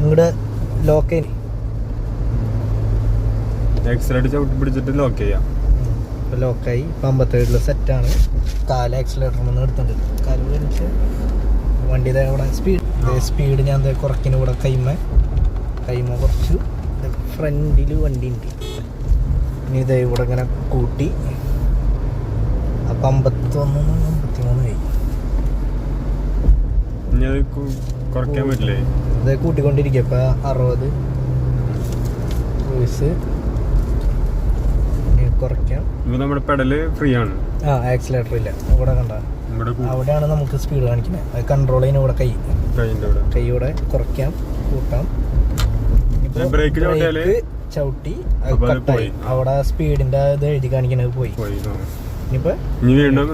ഇങ്ങോട്ട് ലോക്ക് പിടിച്ചിട്ട് ലോക്ക് ചെയ്യാം. ലോക്കായി. ഇപ്പം 57 സെറ്റാണ്. കാല് ആക്സിലേറ്ററിൽ നിന്ന് എടുത്തിട്ടുണ്ട്. കാല് മേടിച്ച് വണ്ടി അവിടെ സ്പീഡ് ഞാൻ കുറക്കിന് കൂടെ കൈമ കുറച്ച് ഫ്രണ്ടിൽ വണ്ടി ഉണ്ട്. ഇനി ഇതേ ഇവിടെ ഇങ്ങനെ കൂട്ടി. അപ്പം 51 53 ആയി. കുറയ്ക്കാൻ പറ്റില്ലേ? ഇത് കൂട്ടിക്കൊണ്ടിരിക്കുക. ഇപ്പം 60 വോയിസ് കുറയ്ക്കാം. നമ്മുടെ പെഡല് ഫ്രീ ആണ്. ആക്സിലേറ്റർ ഇല്ല. ഇവിടെ കണ്ട അവിടെയാണ് നമുക്ക് സ്പീഡ് കാണിക്കുന്നത്. അത് കൺട്രോൾ ചെയ്യുന്ന ഇവിടെ കൈയോടെ കുറയ്ക്കാം, കൂട്ടാം. ബ്രേക്ക് ചവിട്ടി കട്ടായി. അവിടെ സ്പീഡിന്റെ ഇത് എഴുതി കാണിക്കുന്നത് പോയി. ഇനി വീണ്ടും